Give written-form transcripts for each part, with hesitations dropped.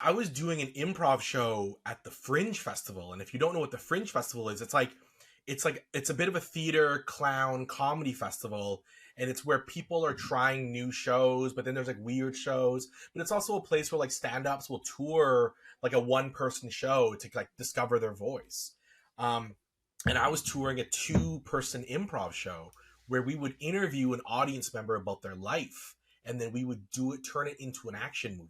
I was doing an improv show at the Fringe Festival, and if you don't know what the Fringe Festival is, it's a bit of a theater clown comedy festival, and it's where people are trying new shows, but then there's like weird shows, but it's also a place where like stand-ups will tour like a one-person show to like discover their voice. And I was touring a 2-person improv show where we would interview an audience member about their life, and then we would turn it into an action movie.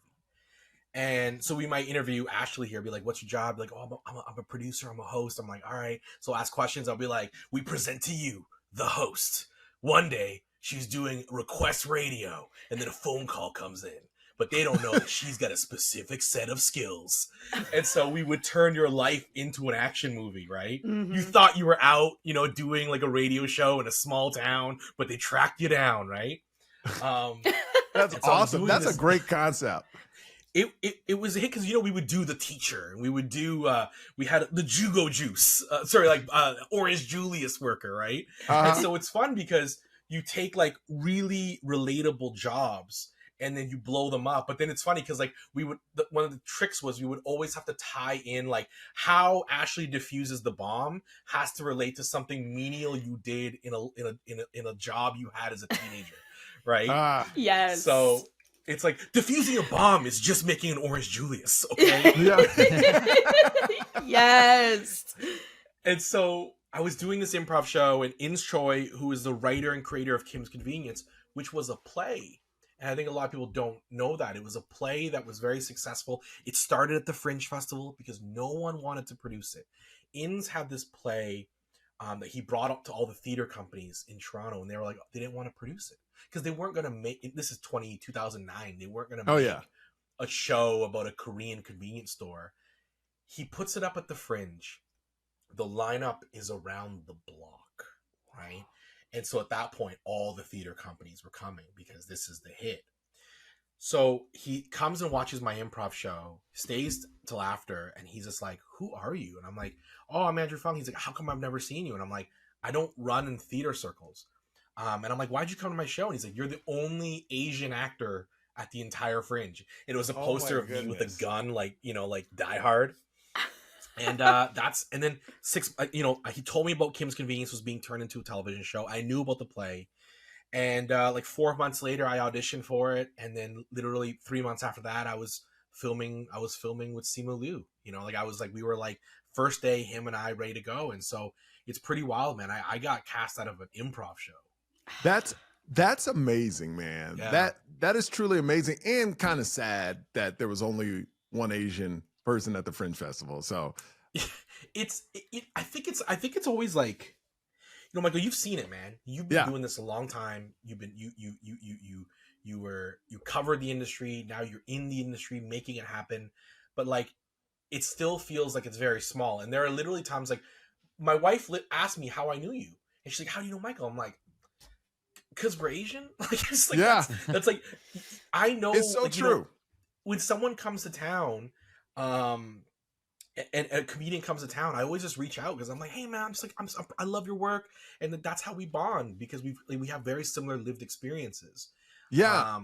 And so we might interview Ashley here, be like, what's your job? Like, oh, I'm a producer, I'm a host. I'm like, all right. So I'll ask questions. I'll be like, we present to you the host. One day she's doing request radio, and then a phone call comes in, but they don't know that she's got a specific set of skills. And so we would turn your life into an action movie, right? Mm-hmm. You thought you were out, doing like a radio show in a small town, but they tracked you down, right? That's awesome. That's a great concept. It was a hit because we would do the teacher, and we would do we had the Jugo Juice, Orange Julius worker, right? And so it's fun because you take like really relatable jobs and then you blow them up. But then it's funny because like one of the tricks was we would always have to tie in like how Ashley diffuses the bomb has to relate to something menial you did in a job you had as a teenager, right? Yes. So it's like diffusing a bomb is just making an Orange Julius, okay? Yes. And so I was doing this improv show, and Ins Choi, who is the writer and creator of Kim's Convenience, which was a play. And I think a lot of people don't know that. It was a play that was very successful. It started at the Fringe Festival because no one wanted to produce it. Ins had this play that he brought up to all the theater companies in Toronto, and they were like, they didn't want to produce it. Because they weren't going to make it. This is 2009. They weren't going to make a show about a Korean convenience store. He puts it up at the Fringe. The lineup is around the block, right? And so at that point, all the theater companies were coming because this is the hit. So he comes and watches my improv show, stays till after, and he's just like, who are you? And I'm like, oh, I'm Andrew Phung. He's like, how come I've never seen you? And I'm like, I don't run in theater circles. And I'm like, why'd you come to my show? And he's like, you're the only Asian actor at the entire Fringe. And it was a poster of me with a gun, like Die Hard. And and then he told me about Kim's Convenience was being turned into a television show. I knew about the play. And like 4 months later, I auditioned for it. And then literally 3 months after that, I was filming with Simu Liu. We were like first day, him and I ready to go. And so it's pretty wild, man. I got cast out of an improv show. That's amazing, man. Yeah. That is truly amazing, and kind of sad that there was only one Asian person at the Fringe Festival. So I think it's always like, Michael, you've seen it, man. You've been doing this a long time. You covered the industry. Now you're in the industry making it happen. But like, it still feels like it's very small. And there are literally times like my wife asked me how I knew you. And she's like, how do you know Michael? I'm like, because we're Asian. Like, it's like, that's like, I know. It's so true. When someone comes to town, and a comedian comes to town, I always just reach out because I'm like, hey man, I love your work, and that's how we bond because we have very similar lived experiences. Yeah,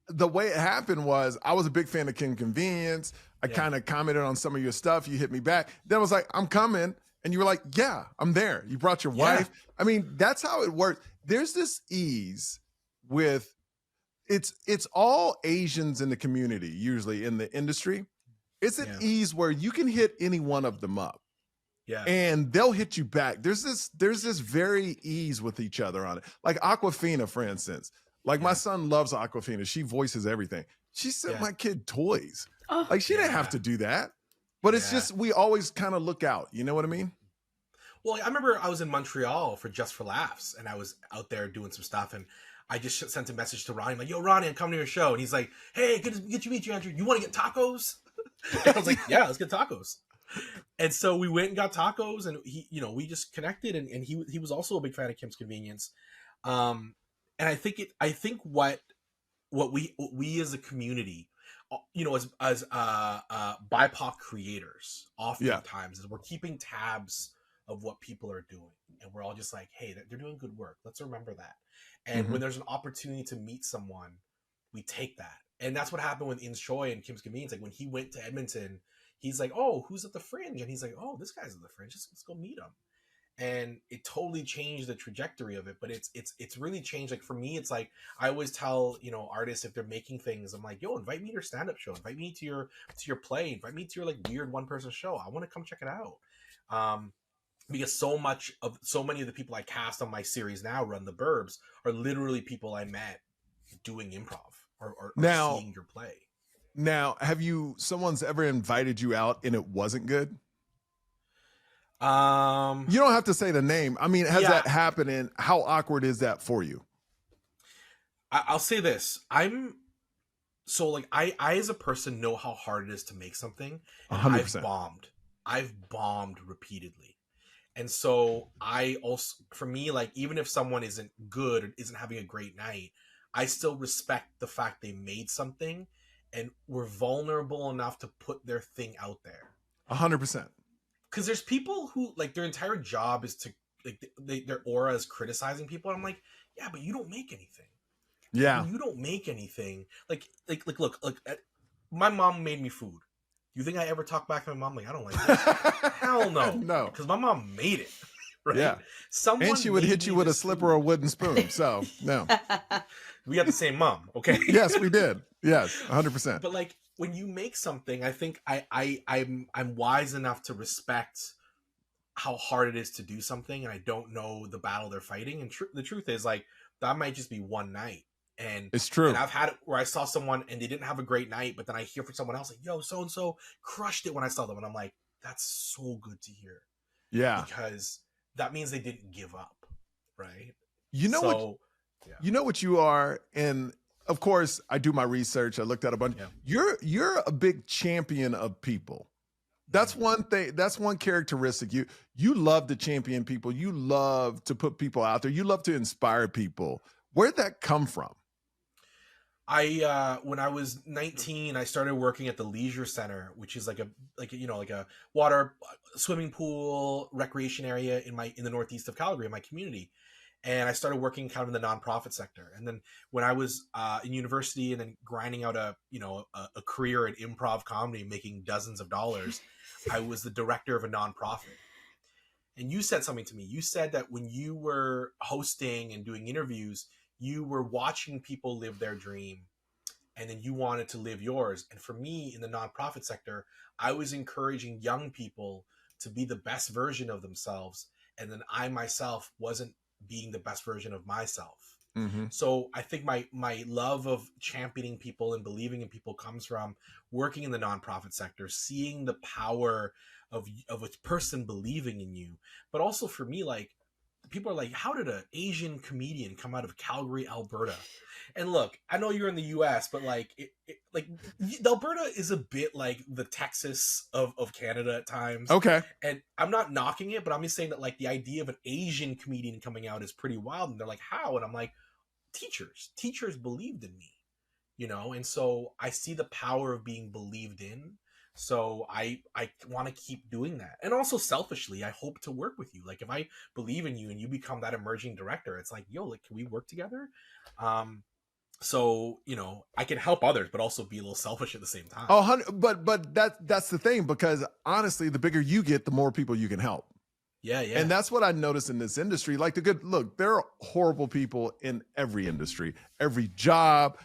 the way it happened was I was a big fan of Kim Convenience. I kind of commented on some of your stuff. You hit me back. Then I was like, I'm coming. And you were like, yeah, I'm there. You brought your wife. I mean, that's how it works. There's this ease with it's all Asians in the community, usually in the industry. It's an ease where you can hit any one of them up. Yeah. And they'll hit you back. There's this very ease with each other on it. Like Aquafina, for instance. Like my son loves Aquafina. She voices everything. She sent my kid toys. Oh. Like she didn't have to do that. But it's just, we always kind of look out. You know what I mean? Well, I remember I was in Montreal for Just for Laughs, and I was out there doing some stuff, and I just sent a message to Ronnie, like, yo, Ronnie, I'm coming to your show. And he's like, hey, good to meet you, Andrew. You want to get tacos? And I was like, yeah, let's get tacos. And so we went and got tacos, and we just connected, and he was also a big fan of Kim's Convenience. And I think what we as a community, as BIPOC creators, oftentimes is we're keeping tabs of what people are doing, and we're all just like, hey, they're doing good work. Let's remember that. And when there's an opportunity to meet someone, we take that And that's what happened with In's Choi and Kim's Convenience. Like when he went to Edmonton, he's like, oh, who's at the Fringe? And he's like, oh, this guy's at the Fringe. Let's go meet him. And it totally changed the trajectory of it. But it's really changed. Like for me, it's like I always tell, you know, artists if they're making things, I'm like, yo, invite me to your stand-up show, invite me to your play, invite me to your like weird one-person show. I want to come check it out. Because so many of the people I cast on my series now, Run the Burbs, are literally people I met doing improv or seeing your play. Now, have someone's ever invited you out and it wasn't good? You don't have to say the name. I mean, has that happened, and how awkward is that for you? I'll say this. I as a person know how hard it is to make something. 100%. I've bombed repeatedly. And so I also, for me, like, even if someone isn't good or isn't having a great night, I still respect the fact they made something and were vulnerable enough to put their thing out there. 100%. Because there's people who, like, their entire job is to, like, their aura is criticizing people. And I'm like, yeah, but you don't make anything. Yeah. You don't make anything. Like, look, my mom made me food. You think I ever talk back to my mom like, I don't like this? Hell no. No. Because my mom made it. Right? Yeah. And she would hit you with a slipper or a wooden spoon. So, no. We got the same mom, okay? Yes, we did. Yes, 100%. But like, when you make something, I think I'm wise enough to respect how hard it is to do something, and I don't know the battle they're fighting. And the truth is, like, that might just be one night. And it's true. And I've had it where I saw someone and they didn't have a great night, but then I hear from someone else like, yo, so-and-so crushed it when I saw them. And I'm like, that's so good to hear. Yeah. Because that means they didn't give up. Right. You know what you are. And of course I do my research. I looked at a bunch. Yeah. You're a big champion of people. That's one thing. That's one characteristic. You love to champion people. You love to put people out there. You love to inspire people. Where'd that come from? When I was 19, I started working at the Leisure Center, which is like a water swimming pool recreation area in the northeast of Calgary, in my community. And I started working kind of in the nonprofit sector. And then when I was in university and then grinding out a career in improv comedy, making dozens of dollars, I was the director of a nonprofit. And you said something to me. You said that when you were hosting and doing interviews, you were watching people live their dream and then you wanted to live yours. And for me in the nonprofit sector, I was encouraging young people to be the best version of themselves. And then I myself wasn't being the best version of myself. Mm-hmm. So I think my love of championing people and believing in people comes from working in the nonprofit sector, seeing the power of a person believing in you. But also for me, like, people are like, how did an Asian comedian come out of Calgary, Alberta? And look, I know you're in the US, but like, Alberta is a bit like the Texas of Canada at times. Okay. And I'm not knocking it, but I'm just saying that like the idea of an Asian comedian coming out is pretty wild. And they're like, how? And I'm like, teachers believed in me, you know? And so I see the power of being believed in. So I want to keep doing that. And also selfishly, I hope to work with you. Like if I believe in you and you become that emerging director, it's like, yo, like, can we work together? So, you know, I can help others, but also be a little selfish at the same time. Oh, but that's the thing, because honestly, the bigger you get, the more people you can help. Yeah. And that's what I noticed in this industry. Like there are horrible people in every industry, every job,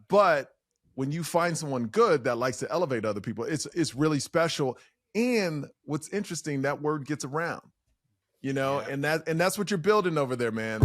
but when you find someone good that likes to elevate other people, it's really special. And what's interesting, that word gets around, you know, and that's what you're building over there, man.